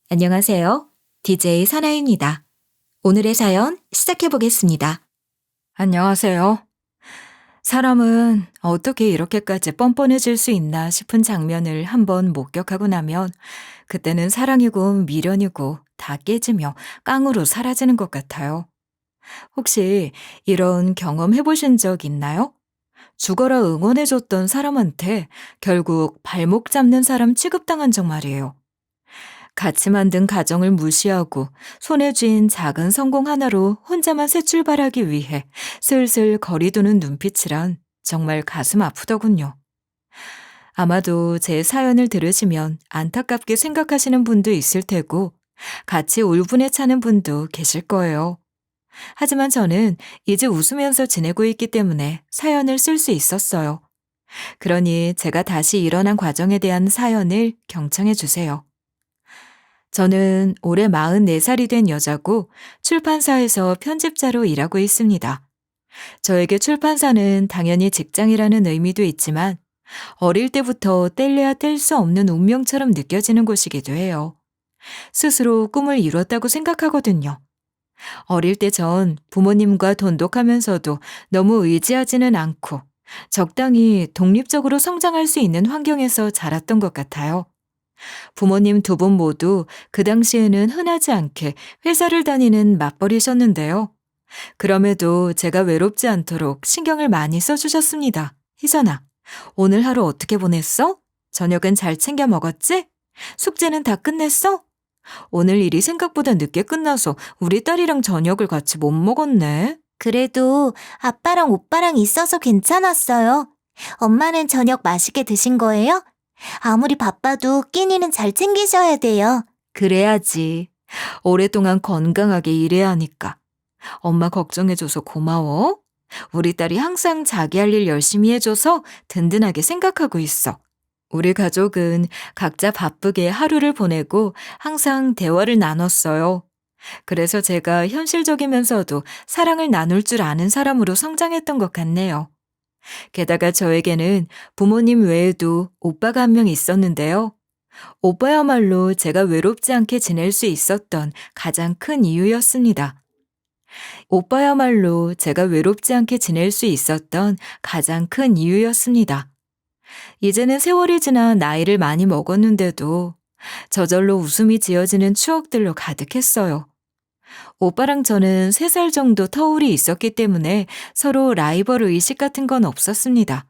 안녕하세요. DJ 사나입니다. 오늘의 사연 시작해 보겠습니다. 안녕하세요. 사람은 어떻게 이렇게까지 뻔뻔해질 수 있나 싶은 장면을 한번 목격하고 나면 그때는 사랑이고 미련이고 다 깨지며 깡으로 사라지는 것 같아요. 혹시 이런 경험 해보신 적 있나요? 죽어라 응원해줬던 사람한테 결국 발목 잡는 사람 취급당한 적 말이에요. 같이 만든 가정을 무시하고 손에 쥔 작은 성공 하나로 혼자만 새 출발하기 위해 슬슬 거리두는 눈빛이란 정말 가슴 아프더군요. 아마도 제 사연을 들으시면 안타깝게 생각하시는 분도 있을 테고 같이 울분에 차는 분도 계실 거예요. 하지만 저는 이제 웃으면서 지내고 있기 때문에 사연을 쓸 수 있었어요. 그러니 제가 다시 일어난 과정에 대한 사연을 경청해 주세요. 저는 올해 44살이 된 여자고 출판사에서 편집자로 일하고 있습니다. 저에게 출판사는 당연히 직장이라는 의미도 있지만 어릴 때부터 뗄래야 뗄 수 없는 운명처럼 느껴지는 곳이기도 해요. 스스로 꿈을 이뤘다고 생각하거든요. 어릴 때 전 부모님과 돈독하면서도 너무 의지하지는 않고 적당히 독립적으로 성장할 수 있는 환경에서 자랐던 것 같아요. 부모님 두 분 모두 그 당시에는 흔하지 않게 회사를 다니는 맞벌이셨는데요. 그럼에도 제가 외롭지 않도록 신경을 많이 써주셨습니다. 희선아, 오늘 하루 어떻게 보냈어? 저녁은 잘 챙겨 먹었지? 숙제는 다 끝냈어? 오늘 일이 생각보다 늦게 끝나서 우리 딸이랑 저녁을 같이 못 먹었네. 그래도 아빠랑 오빠랑 있어서 괜찮았어요. 엄마는 저녁 맛있게 드신 거예요? 아무리 바빠도 끼니는 잘 챙기셔야 돼요. 그래야지. 오랫동안 건강하게 일해야 하니까. 엄마 걱정해줘서 고마워. 우리 딸이 항상 자기 할 일 열심히 해줘서 든든하게 생각하고 있어. 우리 가족은 각자 바쁘게 하루를 보내고 항상 대화를 나눴어요. 그래서 제가 현실적이면서도 사랑을 나눌 줄 아는 사람으로 성장했던 것 같네요. 게다가 저에게는 부모님 외에도 오빠가 한 명 있었는데요. 오빠야말로 제가 외롭지 않게 지낼 수 있었던 가장 큰 이유였습니다. 오빠야말로 제가 외롭지 않게 지낼 수 있었던 가장 큰 이유였습니다. 이제는 세월이 지나 나이를 많이 먹었는데도 저절로 웃음이 지어지는 추억들로 가득했어요. 오빠랑 저는 3살 정도 터울이 있었기 때문에 서로 라이벌 의식 같은 건 없었습니다.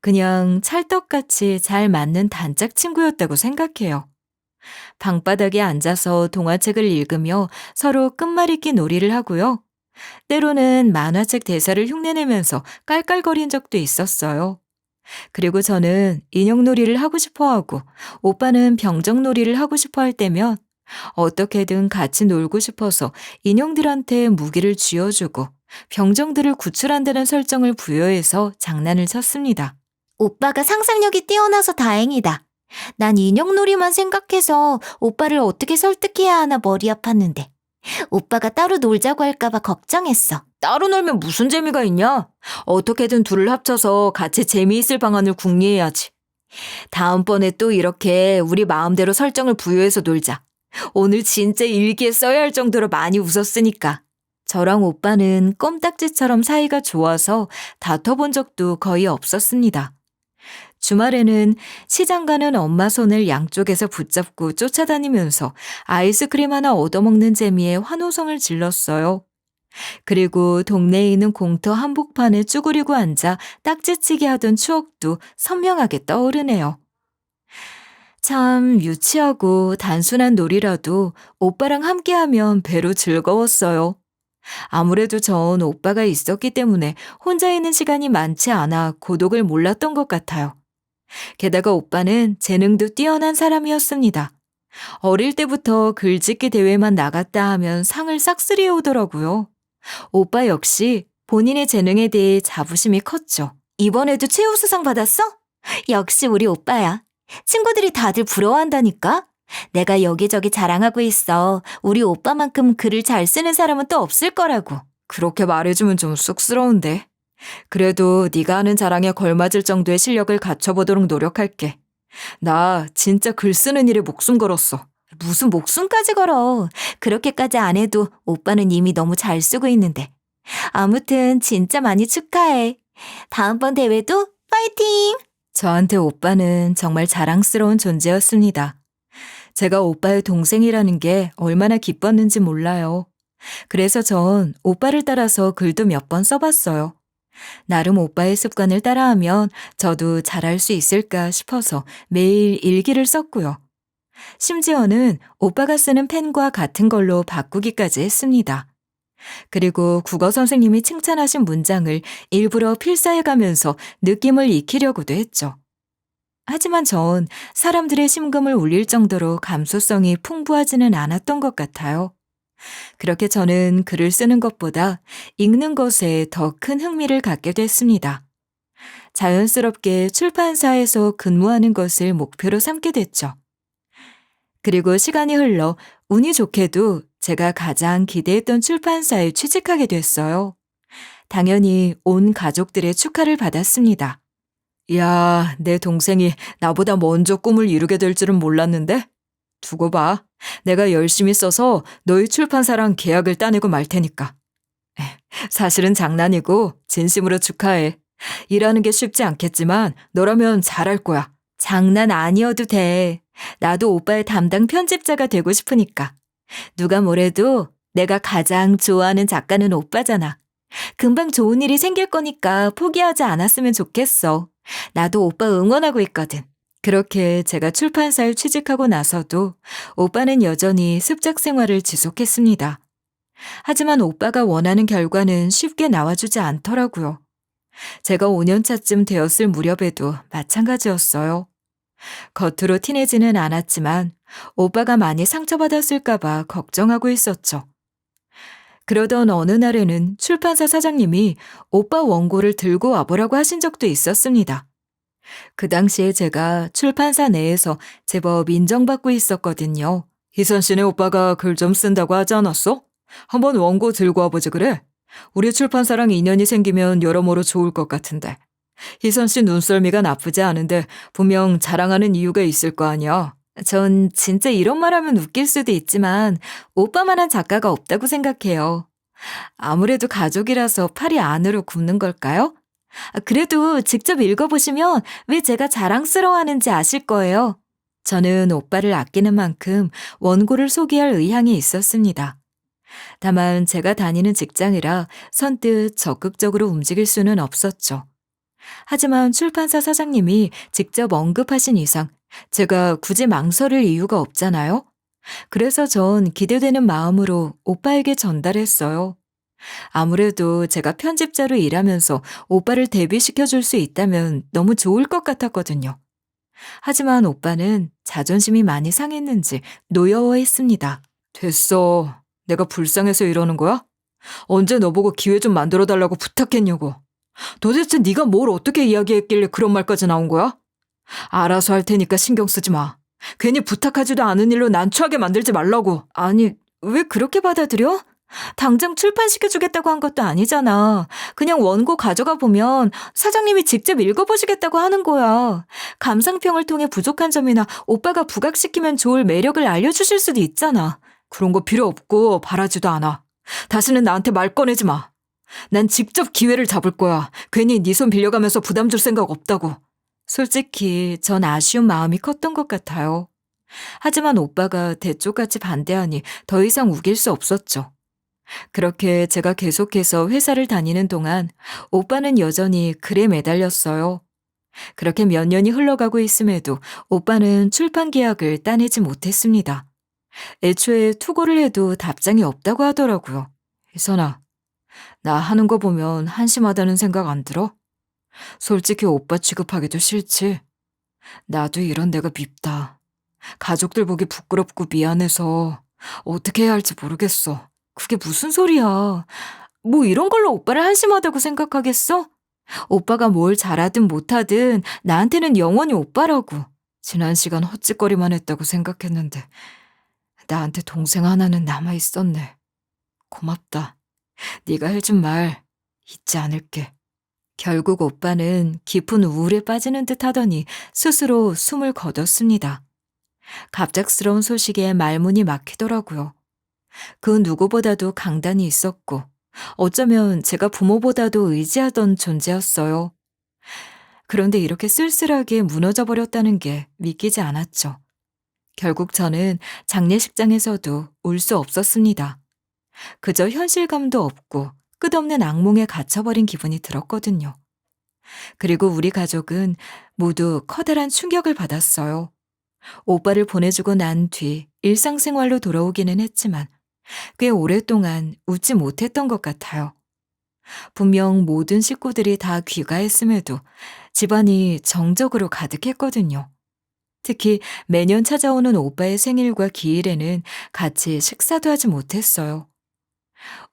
그냥 찰떡같이 잘 맞는 단짝 친구였다고 생각해요. 방바닥에 앉아서 동화책을 읽으며 서로 끝말잇기 놀이를 하고요. 때로는 만화책 대사를 흉내내면서 깔깔거린 적도 있었어요. 그리고 저는 인형놀이를 하고 싶어하고 오빠는 병정놀이를 하고 싶어 할 때면 어떻게든 같이 놀고 싶어서 인형들한테 무기를 쥐어주고 병정들을 구출한다는 설정을 부여해서 장난을 쳤습니다. 오빠가 상상력이 뛰어나서 다행이다. 난 인형놀이만 생각해서 오빠를 어떻게 설득해야 하나 머리 아팠는데. 오빠가 따로 놀자고 할까봐 걱정했어. 따로 놀면 무슨 재미가 있냐? 어떻게든 둘을 합쳐서 같이 재미있을 방안을 궁리해야지. 다음번에 또 이렇게 우리 마음대로 설정을 부여해서 놀자. 오늘 진짜 일기에 써야 할 정도로 많이 웃었으니까. 저랑 오빠는 껌딱지처럼 사이가 좋아서 다퉈본 적도 거의 없었습니다. 주말에는 시장 가는 엄마 손을 양쪽에서 붙잡고 쫓아다니면서 아이스크림 하나 얻어먹는 재미에 환호성을 질렀어요. 그리고 동네에 있는 공터 한복판에 쭈그리고 앉아 딱지치기 하던 추억도 선명하게 떠오르네요. 참 유치하고 단순한 놀이라도 오빠랑 함께하면 배로 즐거웠어요. 아무래도 전 오빠가 있었기 때문에 혼자 있는 시간이 많지 않아 고독을 몰랐던 것 같아요. 게다가 오빠는 재능도 뛰어난 사람이었습니다. 어릴 때부터 글짓기 대회만 나갔다 하면 상을 싹쓸이 오더라고요. 오빠 역시 본인의 재능에 대해 자부심이 컸죠. 이번에도 최우수상 받았어? 역시 우리 오빠야. 친구들이 다들 부러워한다니까? 내가 여기저기 자랑하고 있어. 우리 오빠만큼 글을 잘 쓰는 사람은 또 없을 거라고. 그렇게 말해주면 좀 쑥스러운데. 그래도 네가 하는 자랑에 걸맞을 정도의 실력을 갖춰보도록 노력할게. 나 진짜 글 쓰는 일에 목숨 걸었어. 무슨 목숨까지 걸어. 그렇게까지 안 해도 오빠는 이미 너무 잘 쓰고 있는데. 아무튼 진짜 많이 축하해. 다음번 대회도 파이팅! 저한테 오빠는 정말 자랑스러운 존재였습니다. 제가 오빠의 동생이라는 게 얼마나 기뻤는지 몰라요. 그래서 전 오빠를 따라서 글도 몇 번 써봤어요. 나름 오빠의 습관을 따라하면 저도 잘할 수 있을까 싶어서 매일 일기를 썼고요. 심지어는 오빠가 쓰는 펜과 같은 걸로 바꾸기까지 했습니다. 그리고 국어 선생님이 칭찬하신 문장을 일부러 필사해가면서 느낌을 익히려고도 했죠. 하지만 전 사람들의 심금을 울릴 정도로 감수성이 풍부하지는 않았던 것 같아요. 그렇게 저는 글을 쓰는 것보다 읽는 것에 더 큰 흥미를 갖게 됐습니다. 자연스럽게 출판사에서 근무하는 것을 목표로 삼게 됐죠. 그리고 시간이 흘러 운이 좋게도 제가 가장 기대했던 출판사에 취직하게 됐어요. 당연히 온 가족들의 축하를 받았습니다. 야, 내 동생이 나보다 먼저 꿈을 이루게 될 줄은 몰랐는데? 두고 봐. 내가 열심히 써서 너희 출판사랑 계약을 따내고 말 테니까. 사실은 장난이고 진심으로 축하해. 일하는 게 쉽지 않겠지만 너라면 잘할 거야. 장난 아니어도 돼. 나도 오빠의 담당 편집자가 되고 싶으니까. 누가 뭐래도 내가 가장 좋아하는 작가는 오빠잖아. 금방 좋은 일이 생길 거니까 포기하지 않았으면 좋겠어. 나도 오빠 응원하고 있거든. 그렇게 제가 출판사에 취직하고 나서도 오빠는 여전히 습작 생활을 지속했습니다. 하지만 오빠가 원하는 결과는 쉽게 나와주지 않더라고요. 제가 5년차쯤 되었을 무렵에도 마찬가지였어요. 겉으로 티내지는 않았지만 오빠가 많이 상처받았을까봐 걱정하고 있었죠. 그러던 어느 날에는 출판사 사장님이 오빠 원고를 들고 와보라고 하신 적도 있었습니다. 그 당시에 제가 출판사 내에서 제법 인정받고 있었거든요. 희선 씨네 오빠가 글 좀 쓴다고 하지 않았어? 한번 원고 들고 와보지 그래? 우리 출판사랑 인연이 생기면 여러모로 좋을 것 같은데. 희선 씨 눈썰미가 나쁘지 않은데 분명 자랑하는 이유가 있을 거 아니야. 전 진짜 이런 말 하면 웃길 수도 있지만 오빠만한 작가가 없다고 생각해요. 아무래도 가족이라서 팔이 안으로 굽는 걸까요? 그래도 직접 읽어보시면 왜 제가 자랑스러워하는지 아실 거예요. 저는 오빠를 아끼는 만큼 원고를 소개할 의향이 있었습니다. 다만 제가 다니는 직장이라 선뜻 적극적으로 움직일 수는 없었죠. 하지만 출판사 사장님이 직접 언급하신 이상 제가 굳이 망설일 이유가 없잖아요. 그래서 전 기대되는 마음으로 오빠에게 전달했어요. 아무래도 제가 편집자로 일하면서 오빠를 데뷔시켜 줄 수 있다면 너무 좋을 것 같았거든요. 하지만 오빠는 자존심이 많이 상했는지 노여워했습니다. 됐어. 내가 불쌍해서 이러는 거야? 언제 너보고 기회 좀 만들어달라고 부탁했냐고. 도대체 네가 뭘 어떻게 이야기했길래 그런 말까지 나온 거야? 알아서 할 테니까 신경 쓰지 마. 괜히 부탁하지도 않은 일로 난처하게 만들지 말라고. 아니, 왜 그렇게 받아들여? 당장 출판시켜주겠다고 한 것도 아니잖아. 그냥 원고 가져가 보면 사장님이 직접 읽어보시겠다고 하는 거야. 감상평을 통해 부족한 점이나 오빠가 부각시키면 좋을 매력을 알려주실 수도 있잖아. 그런 거 필요 없고 바라지도 않아. 다시는 나한테 말 꺼내지 마. 난 직접 기회를 잡을 거야. 괜히 네 손 빌려가면서 부담 줄 생각 없다고. 솔직히 전 아쉬운 마음이 컸던 것 같아요. 하지만 오빠가 대쪽같이 반대하니 더 이상 우길 수 없었죠. 그렇게 제가 계속해서 회사를 다니는 동안 오빠는 여전히 글에 매달렸어요. 그렇게 몇 년이 흘러가고 있음에도 오빠는 출판 계약을 따내지 못했습니다. 애초에 투고를 해도 답장이 없다고 하더라고요. 희선아, 나 하는 거 보면 한심하다는 생각 안 들어? 솔직히 오빠 취급하기도 싫지. 나도 이런 내가 밉다. 가족들 보기 부끄럽고 미안해서 어떻게 해야 할지 모르겠어. 그게 무슨 소리야. 뭐 이런 걸로 오빠를 한심하다고 생각하겠어? 오빠가 뭘 잘하든 못하든 나한테는 영원히 오빠라고. 지난 시간 헛짓거리만 했다고 생각했는데 나한테 동생 하나는 남아있었네. 고맙다. 네가 해준 말 잊지 않을게. 결국 오빠는 깊은 우울에 빠지는 듯 하더니 스스로 숨을 거뒀습니다. 갑작스러운 소식에 말문이 막히더라고요. 그 누구보다도 강단이 있었고, 어쩌면 제가 부모보다도 의지하던 존재였어요. 그런데 이렇게 쓸쓸하게 무너져 버렸다는 게 믿기지 않았죠. 결국 저는 장례식장에서도 울 수 없었습니다. 그저 현실감도 없고 끝없는 악몽에 갇혀버린 기분이 들었거든요. 그리고 우리 가족은 모두 커다란 충격을 받았어요. 오빠를 보내주고 난 뒤 일상생활로 돌아오기는 했지만 꽤 오랫동안 웃지 못했던 것 같아요. 분명 모든 식구들이 다 귀가했음에도 집안이 정적으로 가득했거든요. 특히 매년 찾아오는 오빠의 생일과 기일에는 같이 식사도 하지 못했어요.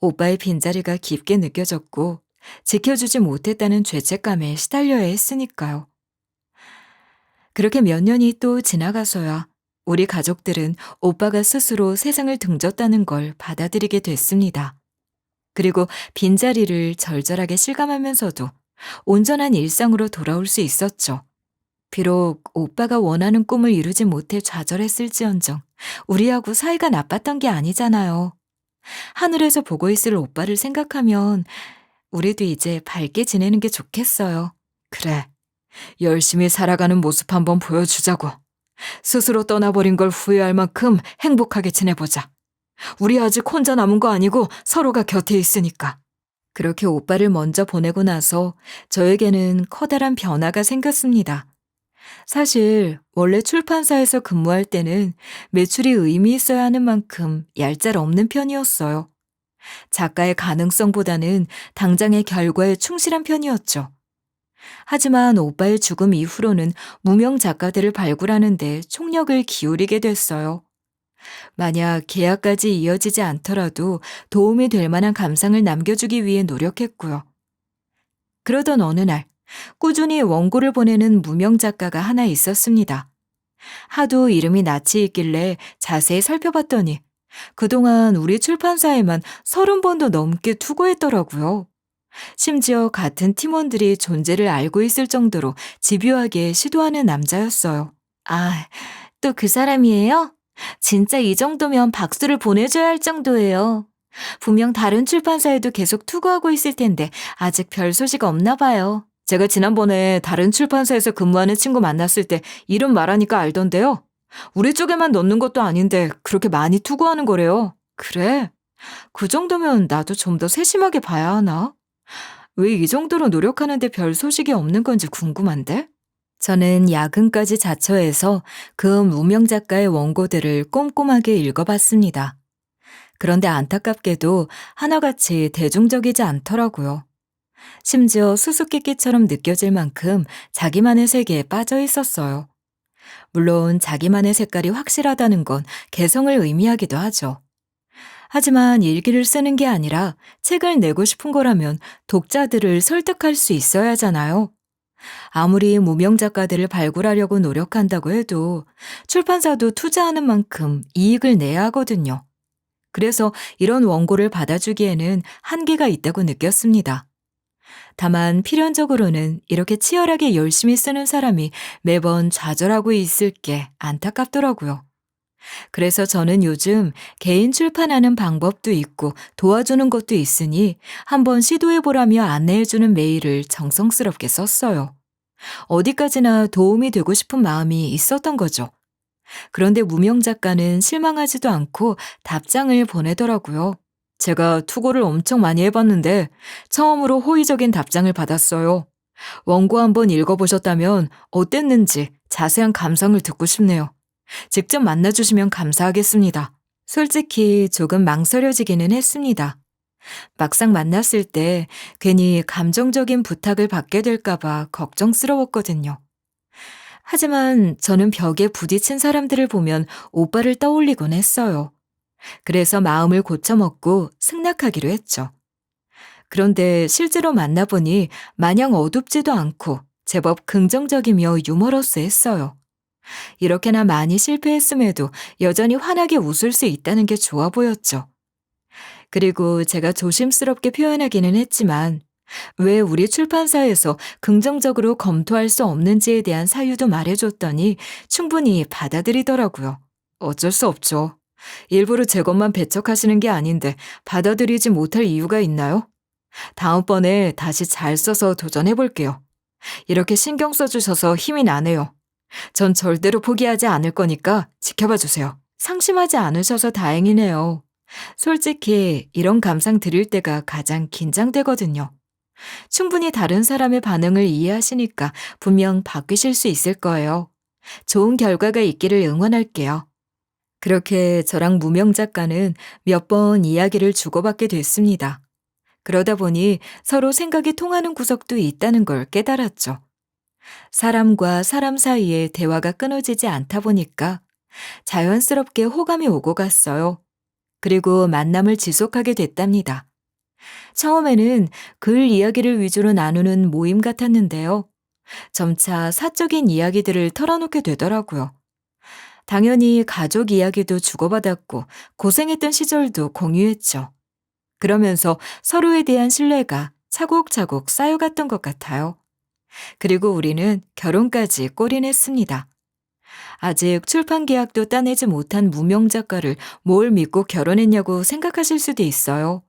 오빠의 빈자리가 깊게 느껴졌고 지켜주지 못했다는 죄책감에 시달려야 했으니까요. 그렇게 몇 년이 또 지나가서야 우리 가족들은 오빠가 스스로 세상을 등졌다는 걸 받아들이게 됐습니다. 그리고 빈자리를 절절하게 실감하면서도 온전한 일상으로 돌아올 수 있었죠. 비록 오빠가 원하는 꿈을 이루지 못해 좌절했을지언정 우리하고 사이가 나빴던 게 아니잖아요. 하늘에서 보고 있을 오빠를 생각하면 우리도 이제 밝게 지내는 게 좋겠어요. 그래, 열심히 살아가는 모습 한번 보여주자고. 스스로 떠나버린 걸 후회할 만큼 행복하게 지내보자. 우리 아직 혼자 남은 거 아니고 서로가 곁에 있으니까. 그렇게 오빠를 먼저 보내고 나서 저에게는 커다란 변화가 생겼습니다. 사실 원래 출판사에서 근무할 때는 매출이 의미 있어야 하는 만큼 얄짤 없는 편이었어요. 작가의 가능성보다는 당장의 결과에 충실한 편이었죠. 하지만 오빠의 죽음 이후로는 무명 작가들을 발굴하는 데 총력을 기울이게 됐어요. 만약 계약까지 이어지지 않더라도 도움이 될 만한 감상을 남겨주기 위해 노력했고요. 그러던 어느 날 꾸준히 원고를 보내는 무명 작가가 하나 있었습니다. 하도 이름이 낯이 있길래 자세히 살펴봤더니 그동안 우리 출판사에만 30번도 넘게 투고했더라고요. 심지어 같은 팀원들이 존재를 알고 있을 정도로 집요하게 시도하는 남자였어요. 아, 또 그 사람이에요? 진짜 이 정도면 박수를 보내줘야 할 정도예요. 분명 다른 출판사에도 계속 투고하고 있을 텐데 아직 별 소식 없나 봐요. 제가 지난번에 다른 출판사에서 근무하는 친구 만났을 때 이름 말하니까 알던데요. 우리 쪽에만 넣는 것도 아닌데 그렇게 많이 투고하는 거래요. 그래? 그 정도면 나도 좀 더 세심하게 봐야 하나? 왜 이 정도로 노력하는데 별 소식이 없는 건지 궁금한데? 저는 야근까지 자처해서 그 무명 작가의 원고들을 꼼꼼하게 읽어봤습니다. 그런데 안타깝게도 하나같이 대중적이지 않더라고요. 심지어 수수께끼처럼 느껴질 만큼 자기만의 세계에 빠져 있었어요. 물론 자기만의 색깔이 확실하다는 건 개성을 의미하기도 하죠. 하지만 일기를 쓰는 게 아니라 책을 내고 싶은 거라면 독자들을 설득할 수 있어야 하잖아요. 아무리 무명 작가들을 발굴하려고 노력한다고 해도 출판사도 투자하는 만큼 이익을 내야 하거든요. 그래서 이런 원고를 받아주기에는 한계가 있다고 느꼈습니다. 다만 필연적으로는 이렇게 치열하게 열심히 쓰는 사람이 매번 좌절하고 있을 게 안타깝더라고요. 그래서 저는 요즘 개인 출판하는 방법도 있고 도와주는 것도 있으니 한번 시도해보라며 안내해주는 메일을 정성스럽게 썼어요. 어디까지나 도움이 되고 싶은 마음이 있었던 거죠. 그런데 무명 작가는 실망하지도 않고 답장을 보내더라고요. 제가 투고를 엄청 많이 해봤는데 처음으로 호의적인 답장을 받았어요. 원고 한번 읽어보셨다면 어땠는지 자세한 감상을 듣고 싶네요. 직접 만나주시면 감사하겠습니다. 솔직히 조금 망설여지기는 했습니다. 막상 만났을 때 괜히 감정적인 부탁을 받게 될까봐 걱정스러웠거든요. 하지만 저는 벽에 부딪힌 사람들을 보면 오빠를 떠올리곤 했어요. 그래서 마음을 고쳐먹고 승낙하기로 했죠. 그런데 실제로 만나보니 마냥 어둡지도 않고 제법 긍정적이며 유머러스했어요. 이렇게나 많이 실패했음에도 여전히 환하게 웃을 수 있다는 게 좋아 보였죠. 그리고 제가 조심스럽게 표현하기는 했지만 왜 우리 출판사에서 긍정적으로 검토할 수 없는지에 대한 사유도 말해줬더니 충분히 받아들이더라고요. 어쩔 수 없죠. 일부러 제 것만 배척하시는 게 아닌데 받아들이지 못할 이유가 있나요? 다음번에 다시 잘 써서 도전해볼게요. 이렇게 신경 써주셔서 힘이 나네요. 전 절대로 포기하지 않을 거니까 지켜봐 주세요. 상심하지 않으셔서 다행이네요. 솔직히 이런 감상 드릴 때가 가장 긴장되거든요. 충분히 다른 사람의 반응을 이해하시니까 분명 바뀌실 수 있을 거예요. 좋은 결과가 있기를 응원할게요. 그렇게 저랑 무명 작가는 몇 번 이야기를 주고받게 됐습니다. 그러다 보니 서로 생각이 통하는 구석도 있다는 걸 깨달았죠. 사람과 사람 사이에 대화가 끊어지지 않다 보니까 자연스럽게 호감이 오고 갔어요. 그리고 만남을 지속하게 됐답니다. 처음에는 글 이야기를 위주로 나누는 모임 같았는데요. 점차 사적인 이야기들을 털어놓게 되더라고요. 당연히 가족 이야기도 주고받았고 고생했던 시절도 공유했죠. 그러면서 서로에 대한 신뢰가 차곡차곡 쌓여갔던 것 같아요. 그리고 우리는 결혼까지 골인했습니다. 아직 출판 계약도 따내지 못한 무명 작가를 뭘 믿고 결혼했냐고 생각하실 수도 있어요.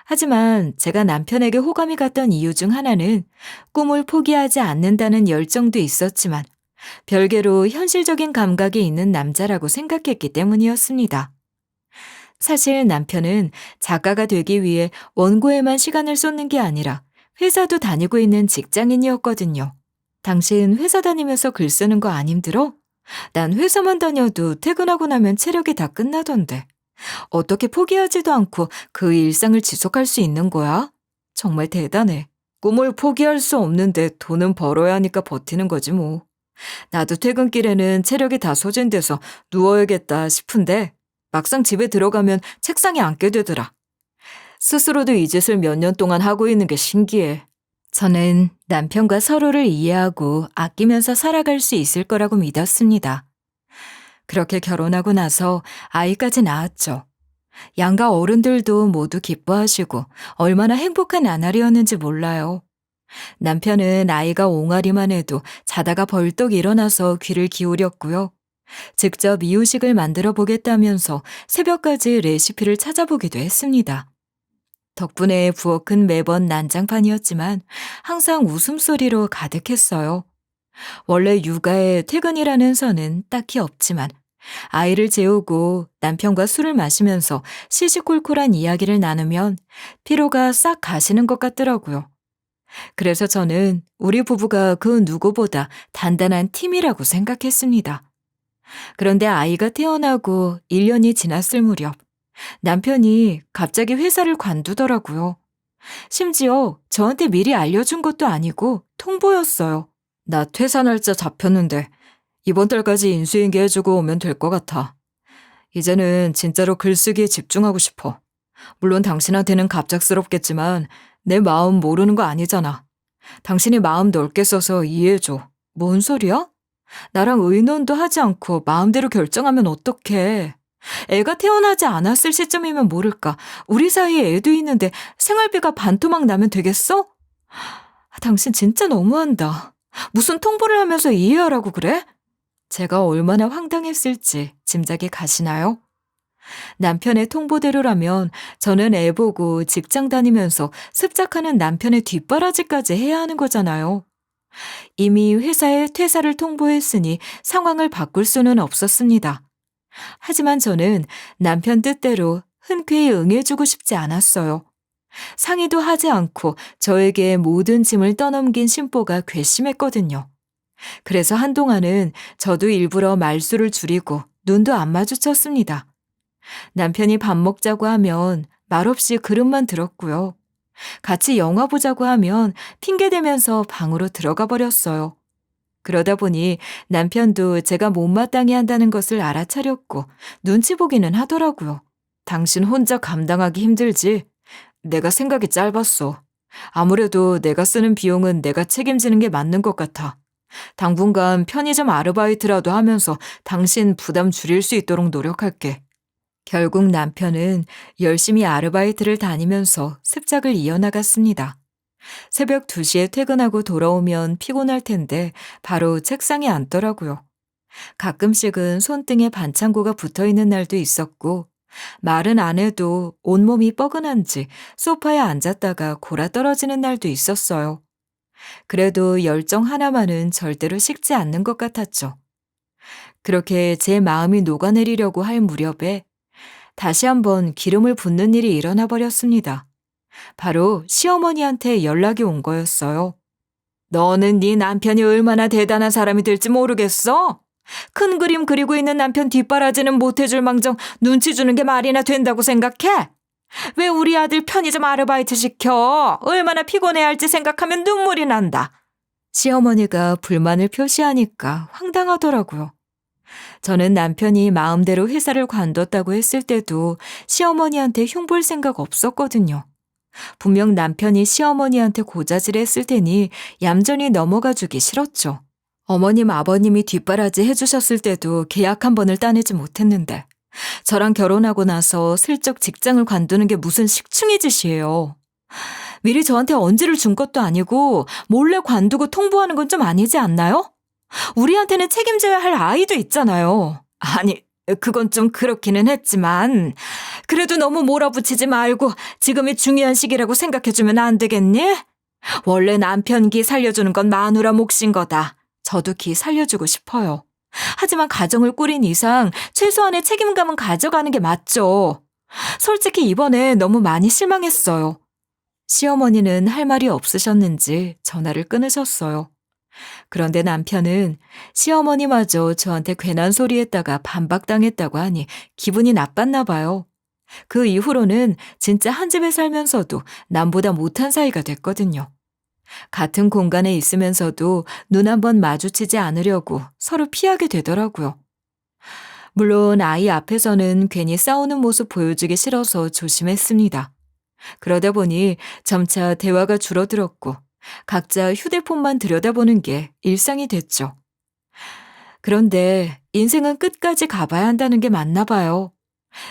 하지만 제가 남편에게 호감이 갔던 이유 중 하나는 꿈을 포기하지 않는다는 열정도 있었지만 별개로 현실적인 감각이 있는 남자라고 생각했기 때문이었습니다. 사실 남편은 작가가 되기 위해 원고에만 시간을 쏟는 게 아니라 회사도 다니고 있는 직장인이었거든요. 당신 회사 다니면서 글 쓰는 거 안 힘들어? 난 회사만 다녀도 퇴근하고 나면 체력이 다 끝나던데. 어떻게 포기하지도 않고 그 일상을 지속할 수 있는 거야? 정말 대단해. 꿈을 포기할 수 없는데 돈은 벌어야 하니까 버티는 거지 뭐. 나도 퇴근길에는 체력이 다 소진돼서 누워야겠다 싶은데 막상 집에 들어가면 책상에 앉게 되더라. 스스로도 이 짓을 몇 년 동안 하고 있는 게 신기해. 저는 남편과 서로를 이해하고 아끼면서 살아갈 수 있을 거라고 믿었습니다. 그렇게 결혼하고 나서 아이까지 낳았죠. 양가 어른들도 모두 기뻐하시고 얼마나 행복한 나날이었는지 몰라요. 남편은 아이가 옹알이만 해도 자다가 벌떡 일어나서 귀를 기울였고요. 직접 이유식을 만들어 보겠다면서 새벽까지 레시피를 찾아보기도 했습니다. 덕분에 부엌은 매번 난장판이었지만 항상 웃음소리로 가득했어요. 원래 육아에 퇴근이라는 선은 딱히 없지만 아이를 재우고 남편과 술을 마시면서 시시콜콜한 이야기를 나누면 피로가 싹 가시는 것 같더라고요. 그래서 저는 우리 부부가 그 누구보다 단단한 팀이라고 생각했습니다. 그런데 아이가 태어나고 1년이 지났을 무렵 남편이 갑자기 회사를 관두더라고요. 심지어 저한테 미리 알려준 것도 아니고 통보였어요. 나 퇴사 날짜 잡혔는데 이번 달까지 인수인계 해주고 오면 될 것 같아. 이제는 진짜로 글쓰기에 집중하고 싶어. 물론 당신한테는 갑작스럽겠지만 내 마음 모르는 거 아니잖아. 당신이 마음 넓게 써서 이해해줘. 뭔 소리야? 나랑 의논도 하지 않고 마음대로 결정하면 어떡해. 애가 태어나지 않았을 시점이면 모를까. 우리 사이에 애도 있는데 생활비가 반토막 나면 되겠어? 당신 진짜 너무한다. 무슨 통보를 하면서 이해하라고 그래? 제가 얼마나 황당했을지 짐작이 가시나요? 남편의 통보대로라면 저는 애 보고 직장 다니면서 습작하는 남편의 뒷바라지까지 해야 하는 거잖아요. 이미 회사에 퇴사를 통보했으니 상황을 바꿀 수는 없었습니다. 하지만 저는 남편 뜻대로 흔쾌히 응해주고 싶지 않았어요. 상의도 하지 않고 저에게 모든 짐을 떠넘긴 심보가 괘씸했거든요. 그래서 한동안은 저도 일부러 말수를 줄이고 눈도 안 마주쳤습니다. 남편이 밥 먹자고 하면 말없이 그릇만 들었고요. 같이 영화 보자고 하면 핑계대면서 방으로 들어가 버렸어요. 그러다 보니 남편도 제가 못마땅해 한다는 것을 알아차렸고 눈치 보기는 하더라고요. 당신 혼자 감당하기 힘들지? 내가 생각이 짧았어. 아무래도 내가 쓰는 비용은 내가 책임지는 게 맞는 것 같아. 당분간 편의점 아르바이트라도 하면서 당신 부담 줄일 수 있도록 노력할게. 결국 남편은 열심히 아르바이트를 다니면서 습작을 이어나갔습니다. 새벽 2시에 퇴근하고 돌아오면 피곤할 텐데 바로 책상에 앉더라고요. 가끔씩은 손등에 반창고가 붙어 있는 날도 있었고, 말은 안 해도 온몸이 뻐근한지 소파에 앉았다가 골아 떨어지는 날도 있었어요. 그래도 열정 하나만은 절대로 식지 않는 것 같았죠. 그렇게 제 마음이 녹아내리려고 할 무렵에 다시 한번 기름을 붓는 일이 일어나 버렸습니다. 바로 시어머니한테 연락이 온 거였어요. 너는 네 남편이 얼마나 대단한 사람이 될지 모르겠어? 큰 그림 그리고 있는 남편 뒷바라지는 못해줄 망정 눈치 주는 게 말이나 된다고 생각해? 왜 우리 아들 편의점 아르바이트 시켜? 얼마나 피곤해할지 생각하면 눈물이 난다. 시어머니가 불만을 표시하니까 황당하더라고요. 저는 남편이 마음대로 회사를 관뒀다고 했을 때도 시어머니한테 흉볼 생각 없었거든요. 분명 남편이 시어머니한테 고자질했을 테니 얌전히 넘어가 주기 싫었죠. 어머님, 아버님이 뒷바라지 해주셨을 때도 계약 한 번을 따내지 못했는데 저랑 결혼하고 나서 슬쩍 직장을 관두는 게 무슨 식충이 짓이에요. 미리 저한테 언지를 준 것도 아니고 몰래 관두고 통보하는 건 좀 아니지 않나요? 우리한테는 책임져야 할 아이도 있잖아요. 아니, 그건 좀 그렇기는 했지만 그래도 너무 몰아붙이지 말고 지금이 중요한 시기라고 생각해주면 안 되겠니? 원래 남편 기 살려주는 건 마누라 몫인 거다. 저도 기 살려주고 싶어요. 하지만 가정을 꾸린 이상 최소한의 책임감은 가져가는 게 맞죠. 솔직히 이번에 너무 많이 실망했어요. 시어머니는 할 말이 없으셨는지 전화를 끊으셨어요. 그런데 남편은 시어머니마저 저한테 괜한 소리 했다가 반박당했다고 하니 기분이 나빴나 봐요. 그 이후로는 진짜 한 집에 살면서도 남보다 못한 사이가 됐거든요. 같은 공간에 있으면서도 눈 한번 마주치지 않으려고 서로 피하게 되더라고요. 물론 아이 앞에서는 괜히 싸우는 모습 보여주기 싫어서 조심했습니다. 그러다 보니 점차 대화가 줄어들었고 각자 휴대폰만 들여다보는 게 일상이 됐죠. 그런데 인생은 끝까지 가봐야 한다는 게 맞나 봐요.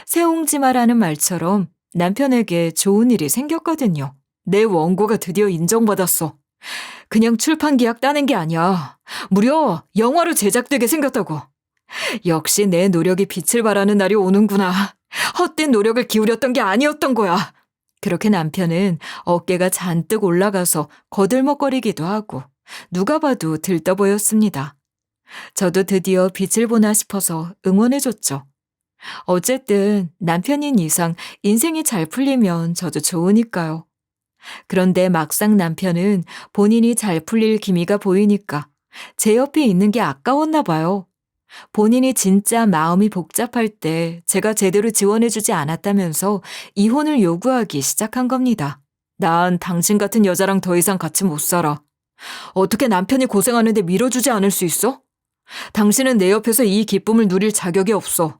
새옹지마라는 말처럼 남편에게 좋은 일이 생겼거든요. 내 원고가 드디어 인정받았어. 그냥 출판 계약 따낸 게 아니야. 무려 영화로 제작되게 생겼다고. 역시 내 노력이 빛을 발하는 날이 오는구나. 헛된 노력을 기울였던 게 아니었던 거야. 그렇게 남편은 어깨가 잔뜩 올라가서 거들먹거리기도 하고 누가 봐도 들떠 보였습니다. 저도 드디어 빛을 보나 싶어서 응원해줬죠. 어쨌든 남편인 이상 인생이 잘 풀리면 저도 좋으니까요. 그런데 막상 남편은 본인이 잘 풀릴 기미가 보이니까 제 옆에 있는 게 아까웠나 봐요. 본인이 진짜 마음이 복잡할 때 제가 제대로 지원해주지 않았다면서 이혼을 요구하기 시작한 겁니다. 난 당신 같은 여자랑 더 이상 같이 못 살아. 어떻게 남편이 고생하는데 밀어주지 않을 수 있어? 당신은 내 옆에서 이 기쁨을 누릴 자격이 없어.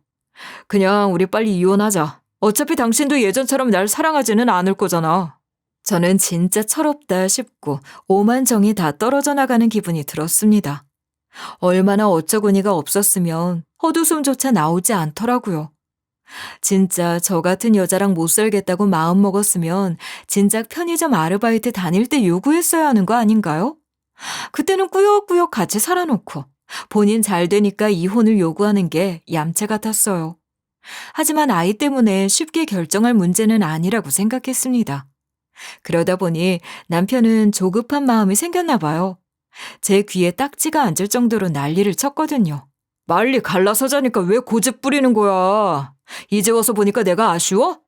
그냥 우리 빨리 이혼하자. 어차피 당신도 예전처럼 날 사랑하지는 않을 거잖아. 저는 진짜 철없다 싶고 오만정이 다 떨어져 나가는 기분이 들었습니다. 얼마나 어쩌구니가 없었으면 헛웃음조차 나오지 않더라고요. 진짜 저 같은 여자랑 못 살겠다고 마음먹었으면 진작 편의점 아르바이트 다닐 때 요구했어야 하는 거 아닌가요? 그때는 꾸역꾸역 같이 살아놓고 본인 잘 되니까 이혼을 요구하는 게 얌체 같았어요. 하지만 아이 때문에 쉽게 결정할 문제는 아니라고 생각했습니다. 그러다 보니 남편은 조급한 마음이 생겼나 봐요. 제 귀에 딱지가 앉을 정도로 난리를 쳤거든요. 빨리 갈라서자니까 왜 고집 부리는 거야? 이제 와서 보니까 내가 아쉬워?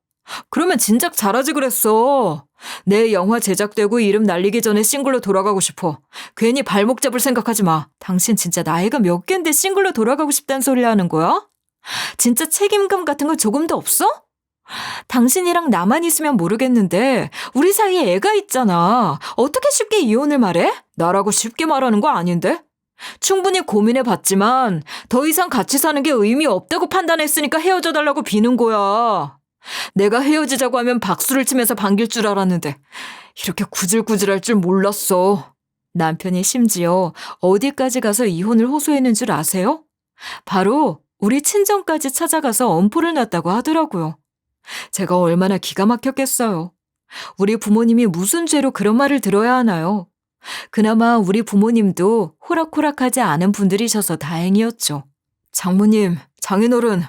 그러면 진작 잘하지 그랬어. 내 영화 제작되고 이름 날리기 전에 싱글로 돌아가고 싶어. 괜히 발목 잡을 생각하지 마. 당신 진짜 나이가 몇 갠데 싱글로 돌아가고 싶다는 소리 하는 거야? 진짜 책임감 같은 거 조금도 없어? 당신이랑 나만 있으면 모르겠는데 우리 사이에 애가 있잖아. 어떻게 쉽게 이혼을 말해? 나라고 쉽게 말하는 거 아닌데? 충분히 고민해봤지만 더 이상 같이 사는 게 의미 없다고 판단했으니까 헤어져달라고 비는 거야. 내가 헤어지자고 하면 박수를 치면서 반길 줄 알았는데 이렇게 구질구질할 줄 몰랐어. 남편이 심지어 어디까지 가서 이혼을 호소했는 줄 아세요? 바로 우리 친정까지 찾아가서 엄포를 놨다고 하더라고요. 제가 얼마나 기가 막혔겠어요. 우리 부모님이 무슨 죄로 그런 말을 들어야 하나요? 그나마 우리 부모님도 호락호락하지 않은 분들이셔서 다행이었죠. 장모님, 장인어른,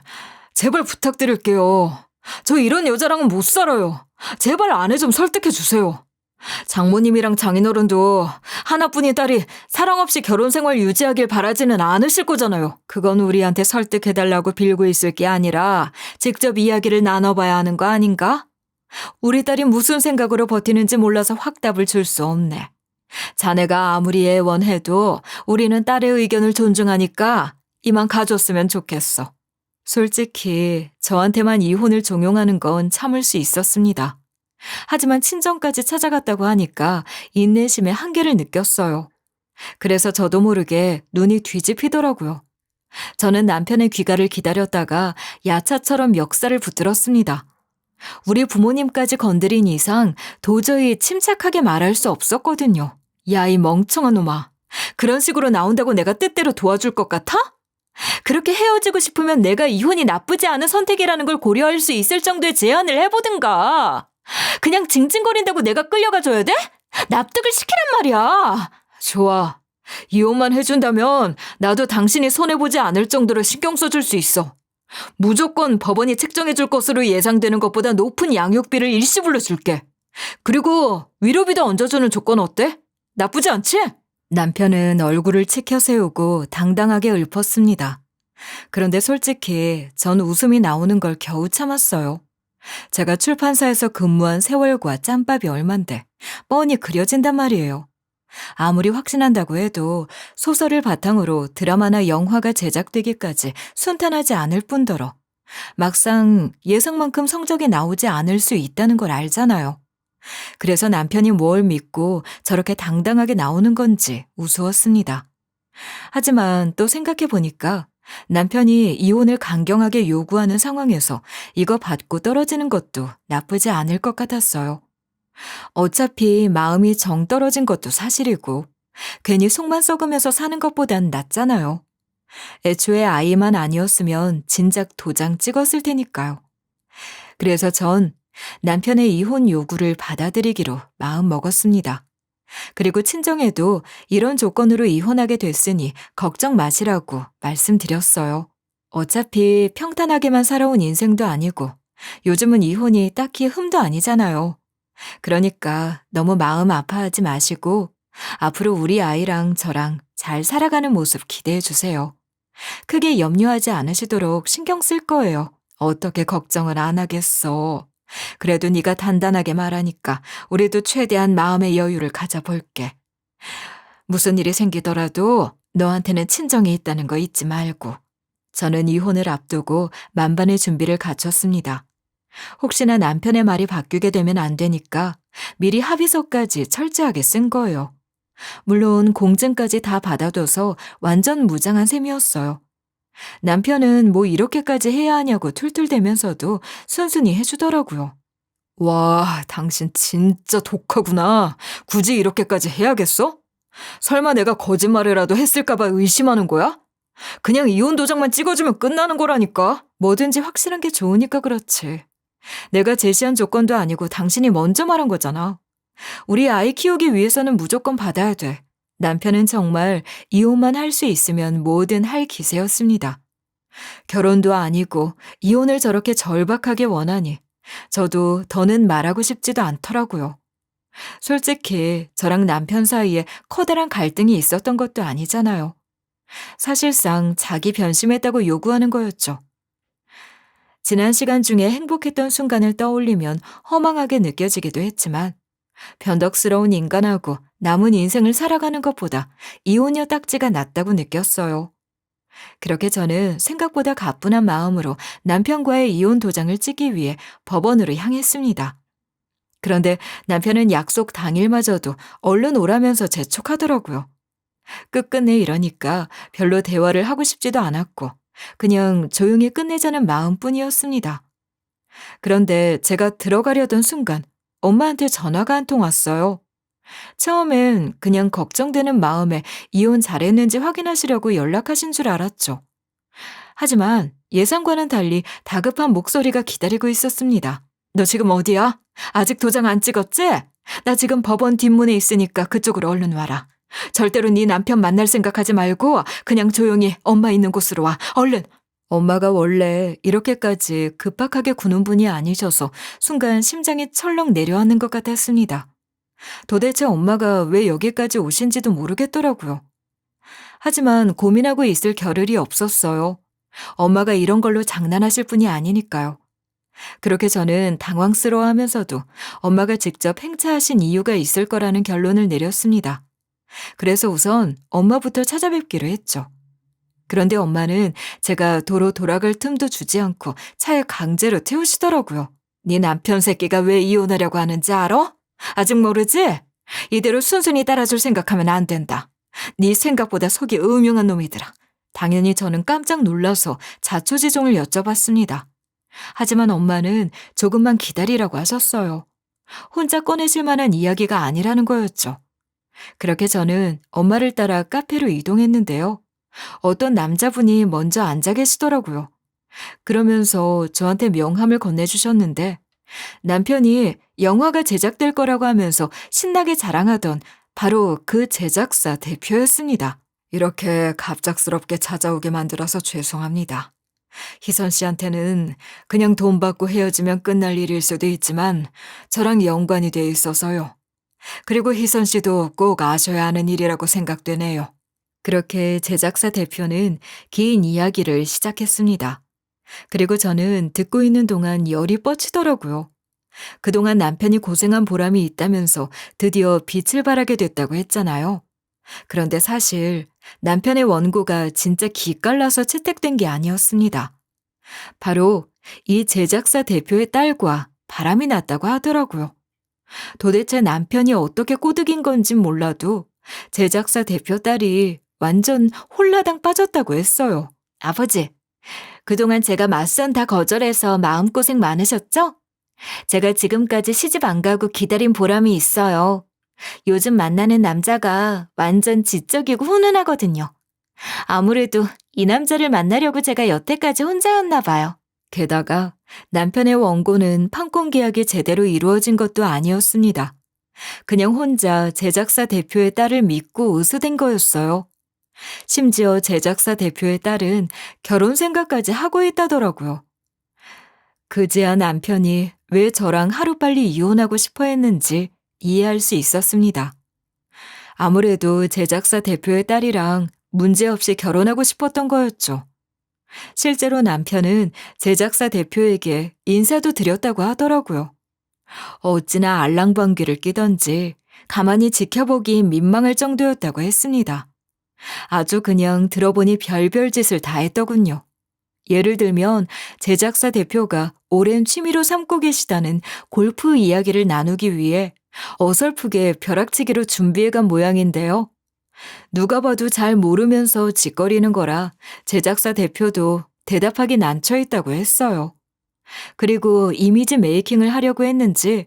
제발 부탁드릴게요. 저 이런 여자랑은 못 살아요. 제발 아내 좀 설득해 주세요. 장모님이랑 장인어른도 하나뿐인 딸이 사랑 없이 결혼 생활 유지하길 바라지는 않으실 거잖아요. 그건 우리한테 설득해달라고 빌고 있을 게 아니라 직접 이야기를 나눠봐야 하는 거 아닌가? 우리 딸이 무슨 생각으로 버티는지 몰라서 확답을 줄 수 없네. 자네가 아무리 애원해도 우리는 딸의 의견을 존중하니까 이만 가줬으면 좋겠어. 솔직히 저한테만 이혼을 종용하는 건 참을 수 있었습니다. 하지만 친정까지 찾아갔다고 하니까 인내심의 한계를 느꼈어요. 그래서 저도 모르게 눈이 뒤집히더라고요. 저는 남편의 귀가를 기다렸다가 야차처럼 멱살을 붙들었습니다. 우리 부모님까지 건드린 이상 도저히 침착하게 말할 수 없었거든요. 야, 이 멍청한 놈아. 그런 식으로 나온다고 내가 뜻대로 도와줄 것 같아? 그렇게 헤어지고 싶으면 내가 이혼이 나쁘지 않은 선택이라는 걸 고려할 수 있을 정도의 제안을 해보든가. 그냥 징징거린다고 내가 끌려가줘야 돼? 납득을 시키란 말이야. 좋아. 이혼만 해준다면 나도 당신이 손해보지 않을 정도로 신경 써줄 수 있어. 무조건 법원이 책정해줄 것으로 예상되는 것보다 높은 양육비를 일시불로 줄게. 그리고 위로비도 얹어주는 조건 어때? 나쁘지 않지? 남편은 얼굴을 치켜 세우고 당당하게 읊었습니다. 그런데 솔직히 전 웃음이 나오는 걸 겨우 참았어요. 제가 출판사에서 근무한 세월과 짬밥이 얼만데 뻔히 그려진단 말이에요. 아무리 확신한다고 해도 소설을 바탕으로 드라마나 영화가 제작되기까지 순탄하지 않을 뿐더러 막상 예상만큼 성적이 나오지 않을 수 있다는 걸 알잖아요. 그래서 남편이 뭘 믿고 저렇게 당당하게 나오는 건지 우스웠습니다. 하지만 또 생각해 보니까 남편이 이혼을 강경하게 요구하는 상황에서 이거 받고 떨어지는 것도 나쁘지 않을 것 같았어요. 어차피 마음이 정 떨어진 것도 사실이고 괜히 속만 썩으면서 사는 것보단 낫잖아요. 애초에 아이만 아니었으면 진작 도장 찍었을 테니까요. 그래서 전 남편의 이혼 요구를 받아들이기로 마음 먹었습니다. 그리고 친정에도 이런 조건으로 이혼하게 됐으니 걱정 마시라고 말씀드렸어요. 어차피 평탄하게만 살아온 인생도 아니고 요즘은 이혼이 딱히 흠도 아니잖아요. 그러니까 너무 마음 아파하지 마시고 앞으로 우리 아이랑 저랑 잘 살아가는 모습 기대해 주세요. 크게 염려하지 않으시도록 신경 쓸 거예요. 어떻게 걱정을 안 하겠어. 그래도 네가 단단하게 말하니까 우리도 최대한 마음의 여유를 가져볼게. 무슨 일이 생기더라도 너한테는 친정이 있다는 거 잊지 말고. 저는 이혼을 앞두고 만반의 준비를 갖췄습니다. 혹시나 남편의 말이 바뀌게 되면 안 되니까 미리 합의서까지 철저하게 쓴 거예요. 물론 공증까지 다 받아둬서 완전 무장한 셈이었어요. 남편은 뭐 이렇게까지 해야 하냐고 툴툴대면서도 순순히 해주더라고요. 와, 당신 진짜 독하구나. 굳이 이렇게까지 해야겠어? 설마 내가 거짓말이라도 했을까봐 의심하는 거야? 그냥 이혼 도장만 찍어주면 끝나는 거라니까. 뭐든지 확실한 게 좋으니까 그렇지. 내가 제시한 조건도 아니고 당신이 먼저 말한 거잖아. 우리 아이 키우기 위해서는 무조건 받아야 돼. 남편은 정말 이혼만 할 수 있으면 뭐든 할 기세였습니다. 결혼도 아니고 이혼을 저렇게 절박하게 원하니 저도 더는 말하고 싶지도 않더라고요. 솔직히 저랑 남편 사이에 커다란 갈등이 있었던 것도 아니잖아요. 사실상 자기 변심했다고 요구하는 거였죠. 지난 시간 중에 행복했던 순간을 떠올리면 허망하게 느껴지기도 했지만 변덕스러운 인간하고 남은 인생을 살아가는 것보다 이혼녀 딱지가 낫다고 느꼈어요. 그렇게 저는 생각보다 가뿐한 마음으로 남편과의 이혼 도장을 찍기 위해 법원으로 향했습니다. 그런데 남편은 약속 당일마저도 얼른 오라면서 재촉하더라고요. 끝끝내 이러니까 별로 대화를 하고 싶지도 않았고 그냥 조용히 끝내자는 마음뿐이었습니다. 그런데 제가 들어가려던 순간 엄마한테 전화가 한 통 왔어요. 처음엔 그냥 걱정되는 마음에 이혼 잘했는지 확인하시려고 연락하신 줄 알았죠. 하지만 예상과는 달리 다급한 목소리가 기다리고 있었습니다. 너 지금 어디야? 아직 도장 안 찍었지? 나 지금 법원 뒷문에 있으니까 그쪽으로 얼른 와라. 절대로 네 남편 만날 생각하지 말고 그냥 조용히 엄마 있는 곳으로 와. 얼른. 엄마가 원래 이렇게까지 급박하게 구는 분이 아니셔서 순간 심장이 철렁 내려앉는 것 같았습니다. 도대체 엄마가 왜 여기까지 오신지도 모르겠더라고요. 하지만 고민하고 있을 겨를이 없었어요. 엄마가 이런 걸로 장난하실 분이 아니니까요. 그렇게 저는 당황스러워하면서도 엄마가 직접 행차하신 이유가 있을 거라는 결론을 내렸습니다. 그래서 우선 엄마부터 찾아뵙기로 했죠. 그런데 엄마는 제가 도로 돌아갈 틈도 주지 않고 차에 강제로 태우시더라고요. 네 남편 새끼가 왜 이혼하려고 하는지 알아? 아직 모르지? 이대로 순순히 따라줄 생각하면 안 된다. 네 생각보다 속이 음흉한 놈이더라. 당연히 저는 깜짝 놀라서 자초지종을 여쭤봤습니다. 하지만 엄마는 조금만 기다리라고 하셨어요. 혼자 꺼내실 만한 이야기가 아니라는 거였죠. 그렇게 저는 엄마를 따라 카페로 이동했는데요. 어떤 남자분이 먼저 앉아 계시더라고요. 그러면서 저한테 명함을 건네주셨는데 남편이 영화가 제작될 거라고 하면서 신나게 자랑하던 바로 그 제작사 대표였습니다. 이렇게 갑작스럽게 찾아오게 만들어서 죄송합니다. 희선 씨한테는 그냥 돈 받고 헤어지면 끝날 일일 수도 있지만 저랑 연관이 돼 있어서요. 그리고 희선 씨도 꼭 아셔야 하는 일이라고 생각되네요. 그렇게 제작사 대표는 긴 이야기를 시작했습니다. 그리고 저는 듣고 있는 동안 열이 뻗치더라고요. 그동안 남편이 고생한 보람이 있다면서 드디어 빛을 발하게 됐다고 했잖아요. 그런데 사실 남편의 원고가 진짜 기깔나서 채택된 게 아니었습니다. 바로 이 제작사 대표의 딸과 바람이 났다고 하더라고요. 도대체 남편이 어떻게 꼬드긴 건진 몰라도 제작사 대표 딸이 완전 홀라당 빠졌다고 했어요. 아버지, 그동안 제가 맞선 다 거절해서 마음고생 많으셨죠? 제가 지금까지 시집 안 가고 기다린 보람이 있어요. 요즘 만나는 남자가 완전 지적이고 훈훈하거든요. 아무래도 이 남자를 만나려고 제가 여태까지 혼자였나 봐요. 게다가 남편의 원고는 판권 계약이 제대로 이루어진 것도 아니었습니다. 그냥 혼자 제작사 대표의 딸을 믿고 의수된 거였어요. 심지어 제작사 대표의 딸은 결혼 생각까지 하고 있다더라고요. 그제야 남편이 왜 저랑 하루빨리 이혼하고 싶어 했는지 이해할 수 있었습니다. 아무래도 제작사 대표의 딸이랑 문제없이 결혼하고 싶었던 거였죠. 실제로 남편은 제작사 대표에게 인사도 드렸다고 하더라고요. 어찌나 알랑방귀를 끼던지 가만히 지켜보기 민망할 정도였다고 했습니다. 아주 그냥 들어보니 별별 짓을 다 했더군요. 예를 들면 제작사 대표가 오랜 취미로 삼고 계시다는 골프 이야기를 나누기 위해 어설프게 벼락치기로 준비해간 모양인데요. 누가 봐도 잘 모르면서 짓거리는 거라 제작사 대표도 대답하기 난처했다고 했어요. 그리고 이미지 메이킹을 하려고 했는지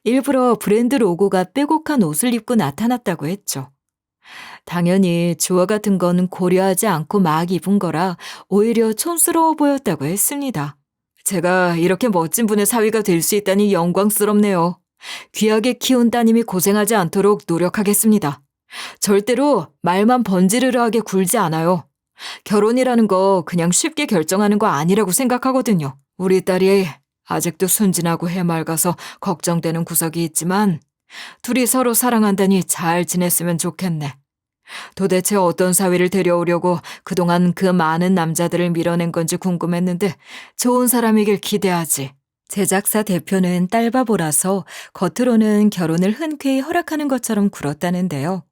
일부러 브랜드 로고가 빼곡한 옷을 입고 나타났다고 했죠. 당연히 주어 같은 건 고려하지 않고 막 입은 거라 오히려 촌스러워 보였다고 했습니다. 제가 이렇게 멋진 분의 사위가 될 수 있다니 영광스럽네요. 귀하게 키운 따님이 고생하지 않도록 노력하겠습니다. 절대로 말만 번지르르하게 굴지 않아요. 결혼이라는 거 그냥 쉽게 결정하는 거 아니라고 생각하거든요. 우리 딸이 아직도 순진하고 해맑아서 걱정되는 구석이 있지만 둘이 서로 사랑한다니 잘 지냈으면 좋겠네. 도대체 어떤 사위를 데려오려고 그동안 그 많은 남자들을 밀어낸 건지 궁금했는데 좋은 사람이길 기대하지. 제작사 대표는 딸바보라서 겉으로는 결혼을 흔쾌히 허락하는 것처럼 굴었다는데요.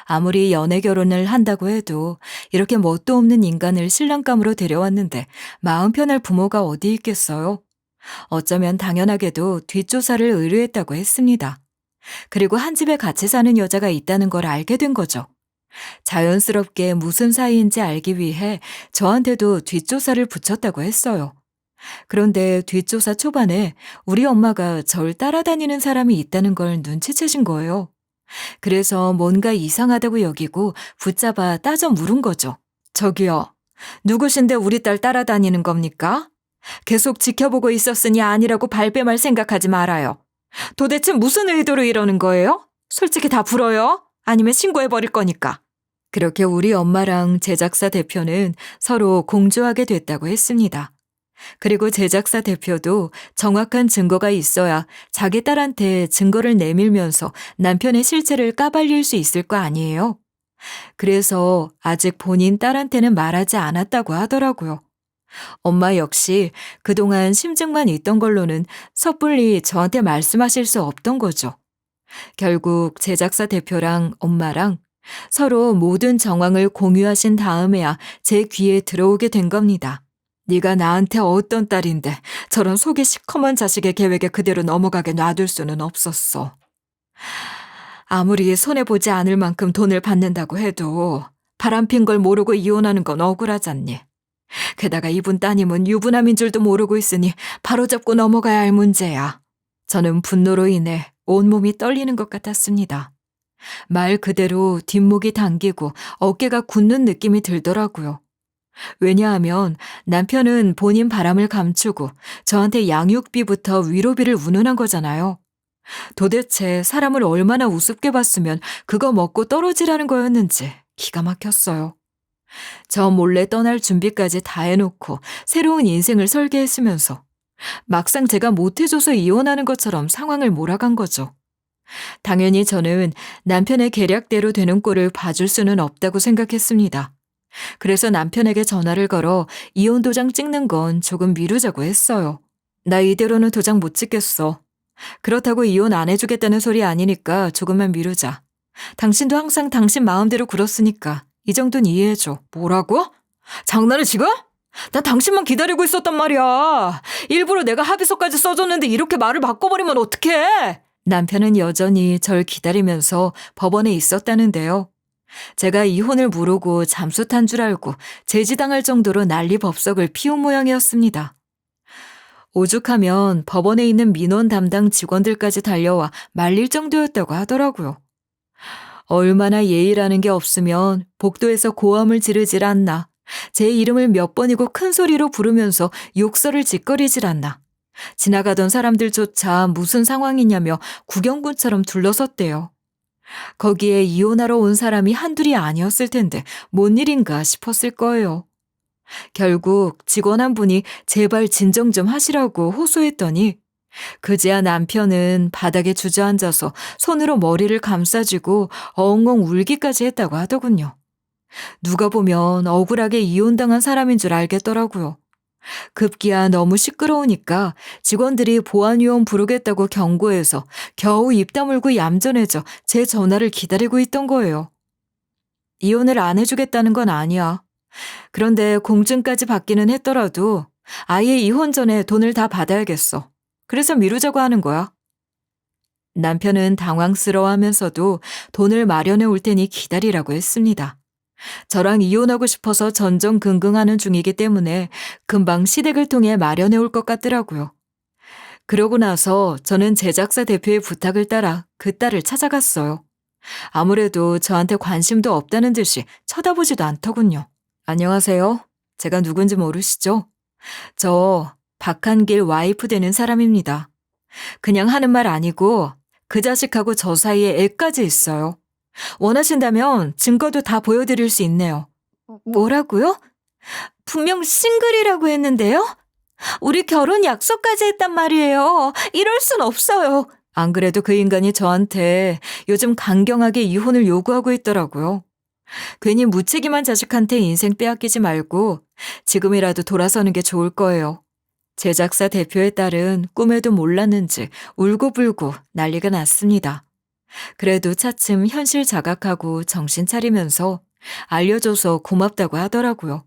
아무리 연애 결혼을 한다고 해도 이렇게 뭣도 없는 인간을 신랑감으로 데려왔는데 마음 편할 부모가 어디 있겠어요? 어쩌면 당연하게도 뒷조사를 의뢰했다고 했습니다. 그리고 한 집에 같이 사는 여자가 있다는 걸 알게 된 거죠. 자연스럽게 무슨 사이인지 알기 위해 저한테도 뒷조사를 붙였다고 했어요. 그런데 뒷조사 초반에 우리 엄마가 절 따라다니는 사람이 있다는 걸 눈치채신 거예요. 그래서 뭔가 이상하다고 여기고 붙잡아 따져 물은 거죠. 저기요, 누구신데 우리 딸 따라다니는 겁니까? 계속 지켜보고 있었으니 아니라고 발뺌할 생각하지 말아요. 도대체 무슨 의도로 이러는 거예요? 솔직히 다 불어요? 아니면 신고해버릴 거니까. 그렇게 우리 엄마랑 제작사 대표는 서로 공조하게 됐다고 했습니다. 그리고 제작사 대표도 정확한 증거가 있어야 자기 딸한테 증거를 내밀면서 남편의 실체를 까발릴 수 있을 거 아니에요. 그래서 아직 본인 딸한테는 말하지 않았다고 하더라고요. 엄마 역시 그동안 심증만 있던 걸로는 섣불리 저한테 말씀하실 수 없던 거죠. 결국 제작사 대표랑 엄마랑 서로 모든 정황을 공유하신 다음에야 제 귀에 들어오게 된 겁니다. 네가 나한테 어떤 딸인데 저런 속이 시커먼 자식의 계획에 그대로 넘어가게 놔둘 수는 없었어. 아무리 손해보지 않을 만큼 돈을 받는다고 해도 바람핀 걸 모르고 이혼하는 건 억울하잖니. 게다가 이분 따님은 유부남인 줄도 모르고 있으니 바로잡고 넘어가야 할 문제야. 저는 분노로 인해 온몸이 떨리는 것 같았습니다. 말 그대로 뒷목이 당기고 어깨가 굳는 느낌이 들더라고요. 왜냐하면 남편은 본인 바람을 감추고 저한테 양육비부터 위로비를 운운한 거잖아요. 도대체 사람을 얼마나 우습게 봤으면 그거 먹고 떨어지라는 거였는지 기가 막혔어요. 저 몰래 떠날 준비까지 다 해놓고 새로운 인생을 설계했으면서 막상 제가 못해줘서 이혼하는 것처럼 상황을 몰아간 거죠. 당연히 저는 남편의 계략대로 되는 꼴을 봐줄 수는 없다고 생각했습니다. 그래서 남편에게 전화를 걸어 이혼 도장 찍는 건 조금 미루자고 했어요. 나 이대로는 도장 못 찍겠어. 그렇다고 이혼 안 해주겠다는 소리 아니니까 조금만 미루자. 당신도 항상 당신 마음대로 굴었으니까 이 정도는 이해해줘. 뭐라고? 장난해 지금? 나 당신만 기다리고 있었단 말이야. 일부러 내가 합의서까지 써줬는데 이렇게 말을 바꿔버리면 어떡해? 남편은 여전히 절 기다리면서 법원에 있었다는데요. 제가 이혼을 무르고 잠수 탄 줄 알고 제지당할 정도로 난리법석을 피운 모양이었습니다. 오죽하면 법원에 있는 민원 담당 직원들까지 달려와 말릴 정도였다고 하더라고요. 얼마나 예의라는 게 없으면 복도에서 고함을 지르질 않나. 제 이름을 몇 번이고 큰 소리로 부르면서 욕설을 짓거리질 않나. 지나가던 사람들조차 무슨 상황이냐며 구경꾼처럼 둘러섰대요. 거기에 이혼하러 온 사람이 한둘이 아니었을 텐데 뭔 일인가 싶었을 거예요. 결국 직원 한 분이 제발 진정 좀 하시라고 호소했더니 그제야 남편은 바닥에 주저앉아서 손으로 머리를 감싸쥐고 엉엉 울기까지 했다고 하더군요. 누가 보면 억울하게 이혼당한 사람인 줄 알겠더라고요. 급기야 너무 시끄러우니까 직원들이 보안요원 부르겠다고 경고해서 겨우 입 다물고 얌전해져 제 전화를 기다리고 있던 거예요. 이혼을 안 해주겠다는 건 아니야. 그런데 공증까지 받기는 했더라도 아예 이혼 전에 돈을 다 받아야겠어. 그래서 미루자고 하는 거야. 남편은 당황스러워하면서도 돈을 마련해 올 테니 기다리라고 했습니다. 저랑 이혼하고 싶어서 전전긍긍하는 중이기 때문에 금방 시댁을 통해 마련해 올 것 같더라고요. 그러고 나서 저는 제작사 대표의 부탁을 따라 그 딸을 찾아갔어요. 아무래도 저한테 관심도 없다는 듯이 쳐다보지도 않더군요. 안녕하세요. 제가 누군지 모르시죠? 저 박한길 와이프 되는 사람입니다. 그냥 하는 말 아니고 그 자식하고 저 사이에 애까지 있어요. 원하신다면 증거도 다 보여드릴 수 있네요. 뭐라고요? 분명 싱글이라고 했는데요? 우리 결혼 약속까지 했단 말이에요. 이럴 순 없어요. 안 그래도 그 인간이 저한테 요즘 강경하게 이혼을 요구하고 있더라고요. 괜히 무책임한 자식한테 인생 빼앗기지 말고 지금이라도 돌아서는 게 좋을 거예요. 제작사 대표의 딸은 꿈에도 몰랐는지 울고불고 난리가 났습니다. 그래도 차츰 현실 자각하고 정신 차리면서 알려줘서 고맙다고 하더라고요.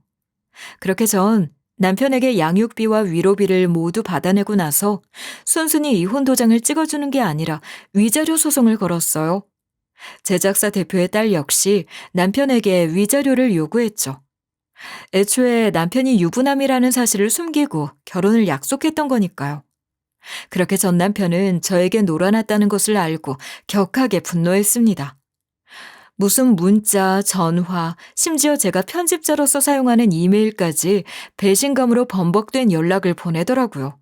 그렇게 전 남편에게 양육비와 위로비를 모두 받아내고 나서 순순히 이혼 도장을 찍어주는 게 아니라 위자료 소송을 걸었어요. 제작사 대표의 딸 역시 남편에게 위자료를 요구했죠. 애초에 남편이 유부남이라는 사실을 숨기고 결혼을 약속했던 거니까요. 그렇게 전 남편은 저에게 놀아났다는 것을 알고 격하게 분노했습니다. 무슨 문자, 전화, 심지어 제가 편집자로서 사용하는 이메일까지 배신감으로 범벅된 연락을 보내더라고요.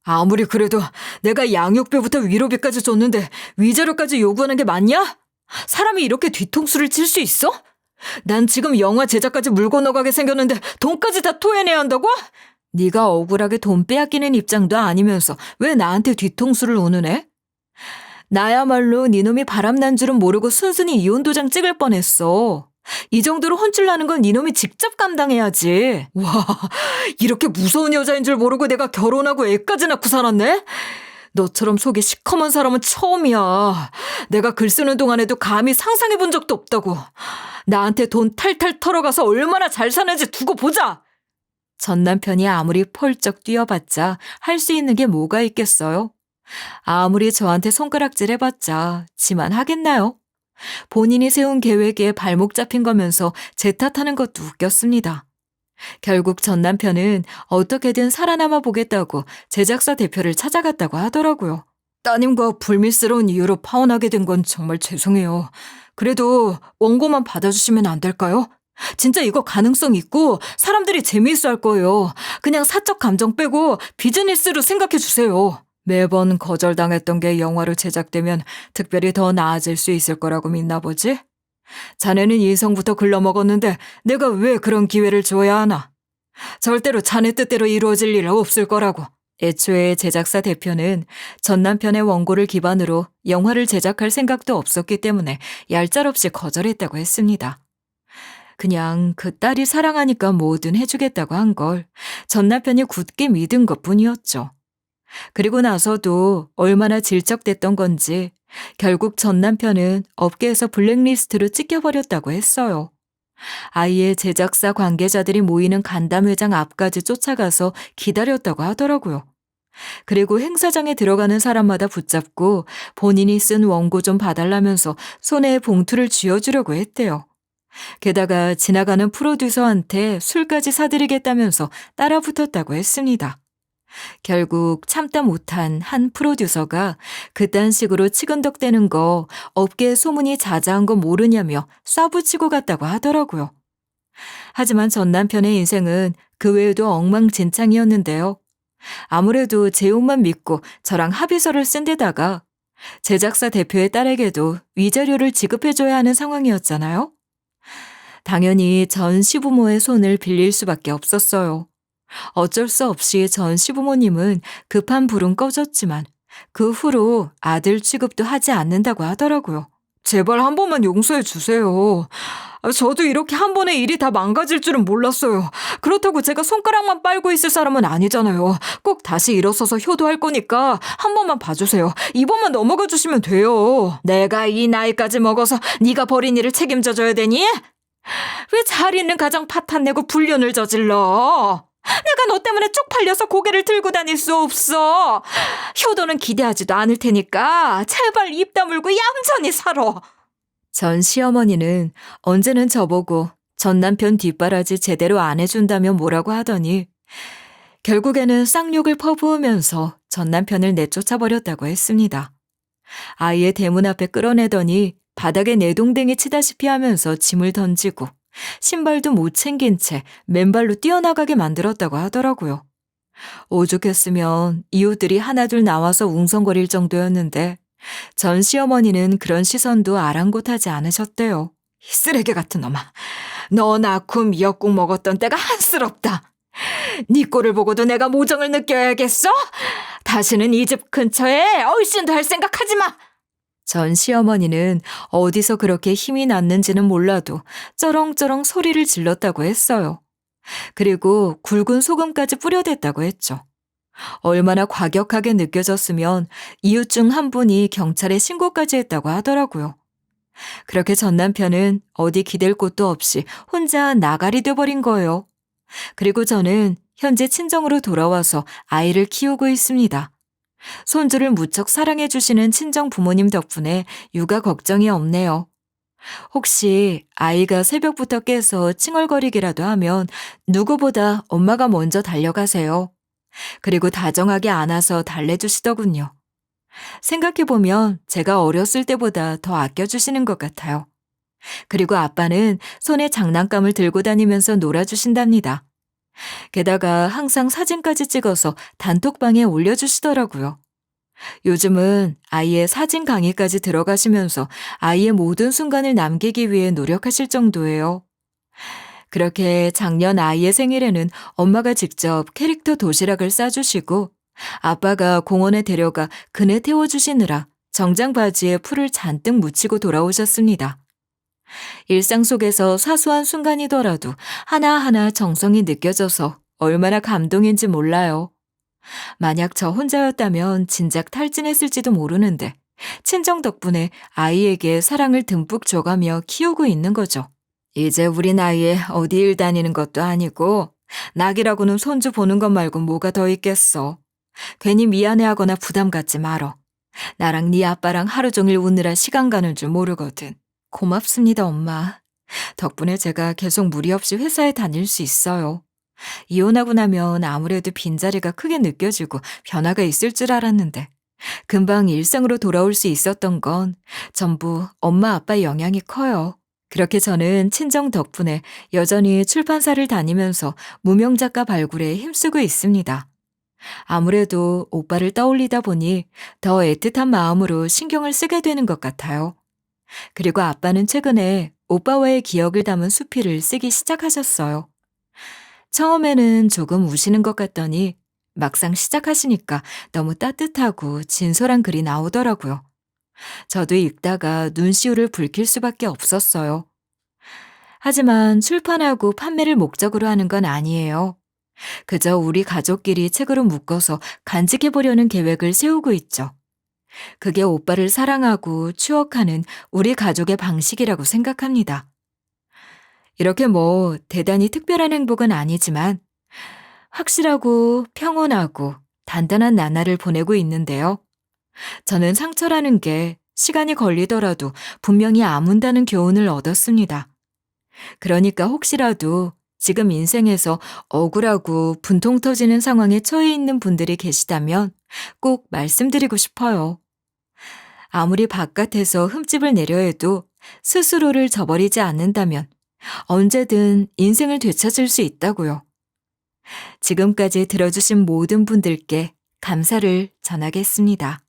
아무리 그래도 내가 양육비부터 위로비까지 줬는데 위자료까지 요구하는 게 맞냐? 사람이 이렇게 뒤통수를 칠 수 있어? 난 지금 영화 제작까지 물 건너가게 생겼는데 돈까지 다 토해내야 한다고? 네가 억울하게 돈 빼앗기는 입장도 아니면서 왜 나한테 뒤통수를 오는 애? 나야말로 니놈이 바람난 줄은 모르고 순순히 이혼 도장 찍을 뻔했어. 이 정도로 혼쭐 나는 건 니놈이 직접 감당해야지. 와, 이렇게 무서운 여자인 줄 모르고 내가 결혼하고 애까지 낳고 살았네? 너처럼 속이 시커먼 사람은 처음이야. 내가 글 쓰는 동안에도 감히 상상해 본 적도 없다고. 나한테 돈 탈탈 털어가서 얼마나 잘 사는지 두고 보자. 전 남편이 아무리 펄쩍 뛰어봤자 할 수 있는 게 뭐가 있겠어요? 아무리 저한테 손가락질 해봤자 지만 하겠나요? 본인이 세운 계획에 발목 잡힌 거면서 제 탓하는 것도 웃겼습니다. 결국 전 남편은 어떻게든 살아남아 보겠다고 제작사 대표를 찾아갔다고 하더라고요. 따님과 불미스러운 이유로 파혼하게 된 건 정말 죄송해요. 그래도 원고만 받아주시면 안 될까요? 진짜 이거 가능성 있고 사람들이 재미있어 할 거예요. 그냥 사적 감정 빼고 비즈니스로 생각해 주세요. 매번 거절당했던 게 영화로 제작되면 특별히 더 나아질 수 있을 거라고 믿나 보지? 자네는 인성부터 글러먹었는데 내가 왜 그런 기회를 줘야 하나? 절대로 자네 뜻대로 이루어질 일 없을 거라고. 애초에 제작사 대표는 전 남편의 원고를 기반으로 영화를 제작할 생각도 없었기 때문에 얄짤없이 거절했다고 했습니다. 그냥 그 딸이 사랑하니까 뭐든 해주겠다고 한 걸 전 남편이 굳게 믿은 것뿐이었죠. 그리고 나서도 얼마나 질척댔던 건지 결국 전 남편은 업계에서 블랙리스트로 찍혀버렸다고 했어요. 아예 제작사 관계자들이 모이는 간담회장 앞까지 쫓아가서 기다렸다고 하더라고요. 그리고 행사장에 들어가는 사람마다 붙잡고 본인이 쓴 원고 좀 봐달라면서 손에 봉투를 쥐어주려고 했대요. 게다가 지나가는 프로듀서한테 술까지 사드리겠다면서 따라붙었다고 했습니다. 결국 참다 못한 한 프로듀서가 그딴 식으로 치근덕대는 거 업계에 소문이 자자한 거 모르냐며 쏴붙이고 갔다고 하더라고요. 하지만 전 남편의 인생은 그 외에도 엉망진창이었는데요. 아무래도 제 옷만 믿고 저랑 합의서를 쓴 데다가 제작사 대표의 딸에게도 위자료를 지급해줘야 하는 상황이었잖아요. 당연히 전 시부모의 손을 빌릴 수밖에 없었어요. 어쩔 수 없이 전 시부모님은 급한 불은 꺼졌지만 그 후로 아들 취급도 하지 않는다고 하더라고요. 제발 한 번만 용서해 주세요. 저도 이렇게 한 번에 일이 다 망가질 줄은 몰랐어요. 그렇다고 제가 손가락만 빨고 있을 사람은 아니잖아요. 꼭 다시 일어서서 효도할 거니까 한 번만 봐주세요. 이번만 넘어가 주시면 돼요. 내가 이 나이까지 먹어서 네가 벌인 일을 책임져줘야 되니? 왜 잘 있는 가정 파탄내고 불륜을 저질러? 내가 너 때문에 쪽팔려서 고개를 들고 다닐 수 없어. 효도는 기대하지도 않을 테니까 제발 입 다물고 얌전히 살아. 전 시어머니는 언제는 저보고 전 남편 뒷바라지 제대로 안 해준다며 뭐라고 하더니 결국에는 쌍욕을 퍼부으면서 전 남편을 내쫓아버렸다고 했습니다. 아예 대문 앞에 끌어내더니 바닥에 내동댕이 치다시피 하면서 짐을 던지고 신발도 못 챙긴 채 맨발로 뛰어나가게 만들었다고 하더라고요. 오죽했으면 이웃들이 하나둘 나와서 웅성거릴 정도였는데 전 시어머니는 그런 시선도 아랑곳하지 않으셨대요. 이 쓰레기 같은 놈아. 너 낳고 미역국 먹었던 때가 한스럽다. 네 꼴을 보고도 내가 모정을 느껴야겠어? 다시는 이 집 근처에 얼씬도 할 생각하지 마. 전 시어머니는 어디서 그렇게 힘이 났는지는 몰라도 쩌렁쩌렁 소리를 질렀다고 했어요. 그리고 굵은 소금까지 뿌려댔다고 했죠. 얼마나 과격하게 느껴졌으면 이웃 중 한 분이 경찰에 신고까지 했다고 하더라고요. 그렇게 전 남편은 어디 기댈 곳도 없이 혼자 나가리 돼버린 거예요. 그리고 저는 현재 친정으로 돌아와서 아이를 키우고 있습니다. 손주를 무척 사랑해 주시는 친정 부모님 덕분에 육아 걱정이 없네요. 혹시 아이가 새벽부터 깨서 칭얼거리기라도 하면 누구보다 엄마가 먼저 달려가세요. 그리고 다정하게 안아서 달래주시더군요. 생각해보면 제가 어렸을 때보다 더 아껴주시는 것 같아요. 그리고 아빠는 손에 장난감을 들고 다니면서 놀아주신답니다. 게다가 항상 사진까지 찍어서 단톡방에 올려주시더라고요. 요즘은 아이의 사진 강의까지 들어가시면서 아이의 모든 순간을 남기기 위해 노력하실 정도예요. 그렇게 작년 아이의 생일에는 엄마가 직접 캐릭터 도시락을 싸주시고 아빠가 공원에 데려가 그네 태워주시느라 정장 바지에 풀을 잔뜩 묻히고 돌아오셨습니다. 일상 속에서 사소한 순간이더라도 하나하나 정성이 느껴져서 얼마나 감동인지 몰라요. 만약 저 혼자였다면 진작 탈진했을지도 모르는데 친정 덕분에 아이에게 사랑을 듬뿍 줘가며 키우고 있는 거죠. 이제 우리 나이에 어디 일 다니는 것도 아니고 낙이라고는 손주 보는 것 말고 뭐가 더 있겠어. 괜히 미안해하거나 부담 갖지 말어. 나랑 네 아빠랑 하루 종일 웃느라 시간 가는 줄 모르거든. 고맙습니다, 엄마. 덕분에 제가 계속 무리 없이 회사에 다닐 수 있어요. 이혼하고 나면 아무래도 빈자리가 크게 느껴지고 변화가 있을 줄 알았는데 금방 일상으로 돌아올 수 있었던 건 전부 엄마 아빠의 영향이 커요. 그렇게 저는 친정 덕분에 여전히 출판사를 다니면서 무명 작가 발굴에 힘쓰고 있습니다. 아무래도 오빠를 떠올리다 보니 더 애틋한 마음으로 신경을 쓰게 되는 것 같아요. 그리고 아빠는 최근에 오빠와의 기억을 담은 수필을 쓰기 시작하셨어요. 처음에는 조금 우시는 것 같더니 막상 시작하시니까 너무 따뜻하고 진솔한 글이 나오더라고요. 저도 읽다가 눈시울을 붉힐 수밖에 없었어요. 하지만 출판하고 판매를 목적으로 하는 건 아니에요. 그저 우리 가족끼리 책으로 묶어서 간직해보려는 계획을 세우고 있죠. 그게 오빠를 사랑하고 추억하는 우리 가족의 방식이라고 생각합니다. 이렇게 뭐 대단히 특별한 행복은 아니지만 확실하고 평온하고 단단한 나날을 보내고 있는데요. 저는 상처라는 게 시간이 걸리더라도 분명히 아문다는 교훈을 얻었습니다. 그러니까 혹시라도 지금 인생에서 억울하고 분통 터지는 상황에 처해 있는 분들이 계시다면 꼭 말씀드리고 싶어요. 아무리 바깥에서 흠집을 내려 해도 스스로를 저버리지 않는다면 언제든 인생을 되찾을 수 있다고요. 지금까지 들어주신 모든 분들께 감사를 전하겠습니다.